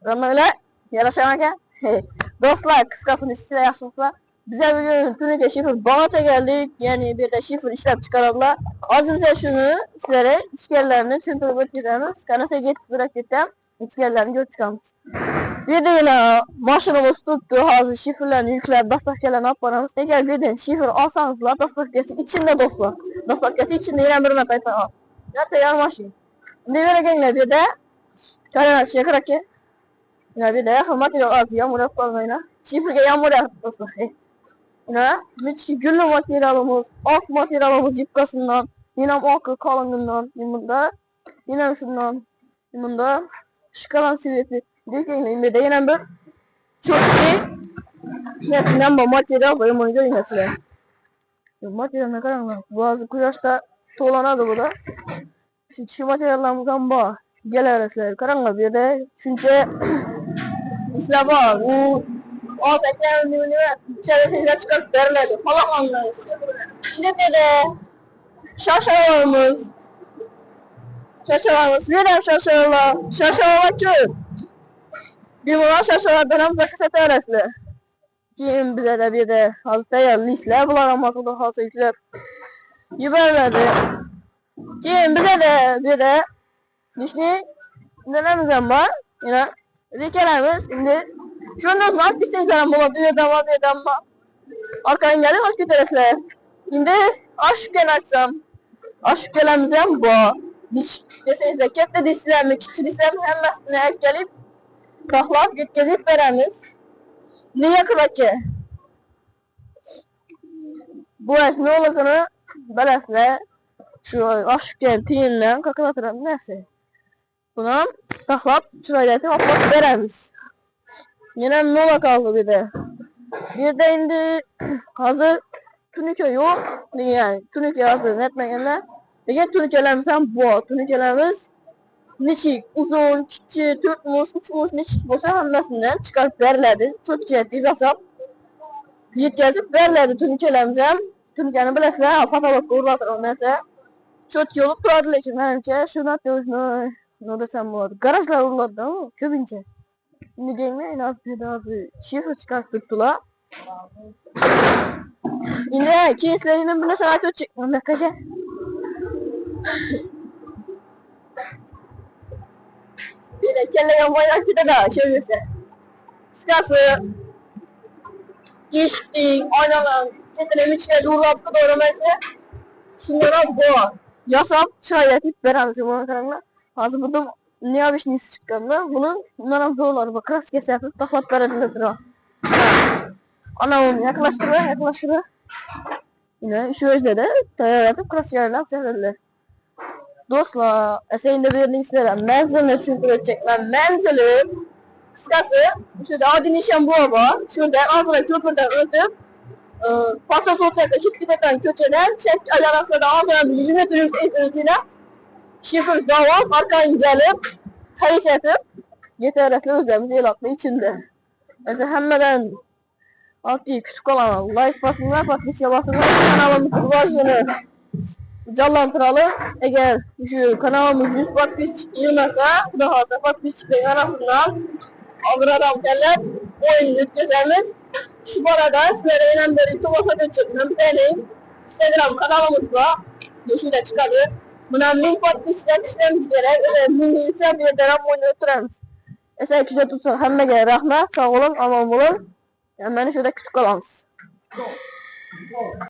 Öyle yarışan dostlar kıskasını size yaşlıklar. Bize bugün Tunik'e şifre Banat'a geldik. Yani bir de şifre işlep çıkararlar. Az önce şunu sizlere işgallerini çünkü gidemiz. Kanasa getip bırakıp işgallerini gör çıkarmış. Bir de yine maşinimiz tuttu. Hazır şifrelerini yükler. Dastakelerini yapmanımız. Eğer bir de şifre alsanızlar dastakesi içinde dostlar. Dastakesi içinde yine bir metayı al. Zaten yan maşin. Ne böyle gençler bir de Kaya çekerek ki. Yine bir de material az yağmur yapmayına. Şifre yağmur dostlar. Yine müthiş güllü materyalımız, ak materyalımız yıpkasından, yine akı kalınlığından, yine şundan, bunda şıkalan siveti, bir de yine bir çok iyi nesinden bu materyal koyum onu görün nesile. Materyal ne kadar mı? Bazı kuyaşta toğlanadı bu da. Şu materyallarımızdan bu. Gel arasılar. Karanlık bir de çünkü İslam'a bu Afetlerin ünlü çevresinde çıkarıp veriledi. Falan anlayışı. Şimdi bir de şaşalarımız. Neden şaşalar? Şaşalar ki bir olan şaşalar dönem zakıset öğretli. Kim bize de bir de hazır değerli listler bulamadığı hazır yükler yüberledi. Kim bize de bir de dişli nelerimiz var? Yine rikelerimiz şimdi şundan sonra aktifse izlerim buladı. Üyeden var. Arkadan gelip hoş gideresler. Şimdi aşken açsam. Aşkelemizden bu. Diş deseniz de kepte dişlerimi, kiçi dişlerimi hemmesine hep gelip tahlap geçirip veremiz. Niye kıla ki? Bu eş ne olursa belesle şu aşken tiyinle kakılatırım neyse. Buna tahlap çırayeti hoplat veremiz. Yine ne ola kaldı bir de. Bir de indi hazır Tunike yok. Yani Tunike hazır netmeyenler. Peki Tunike'lerimizden bu. Tunike'lerimiz niçik, uzun, kiçik, tutmuş, uçmuş, niçik olsa hemmesinden çıkarıp veriledi. Çok ciddi bir hesap. Yetkazıp veriledi Tunike'lerimizden. Tunike'ni bilesizler, patalokta uğurlatır ondansa. Çok iyi olup duradı lekin benimce. Şunu atıyoruz, ne desem bu arada. Garajlar uğurladı ama köpünce. Şimdi gelme en az bir daha bir şifre çıkarttılar. Yine keslerinden bile sana kötü çıkmam dakika. Bir de kelle yapmayla bir de daha şöyle. Sıkası, geçti, aynalan, setine müçkeci uğrattı doğru mesela. Şunlara bu. Yasam çay yapıp veremezsin buna karanlığa. Hazır buldum ne yapış nesi çıkkanda bundan zorlar bak rast kese yapıp taklat verebilirdir o. Anamım yaklaştırı. Yine şu özde tayar atıp kras yerler severler. Dostlar, eseğinde birini istedim. Menzilini çünkü ötecekler. Menzili kıskası şurada adi nişan bu ama şuradan ağzına köprüden ötüp patlat ortaya hiçbir defen köçeden çek ayarasında da ağzına 100 metre yüksekliğine şifre zavam arkadan gelip hareket edip yeterli özlemimiz el aklı içinde. Mesela hemmeden altı küçük olan like basınlar, patlıca basınlar, kanalımın kurbaşını canlantıralı. Eğer şu kanalımız 100 patlıç yığmasa, daha az patlıçların arasından ağır adam derler, oyun yükleseniz şu arada sizlere inen beri tuvasa geçirdim. Benim Instagram kanalımız var. Şurada çıkardı. Buna min patlıçlar işlememiz gerek. Min ise bir dönem oynatırız. Mesela güzel tutsun. Hemme rahmet, sağ olun, aman olun. Yani beni şurada küçük kalamız.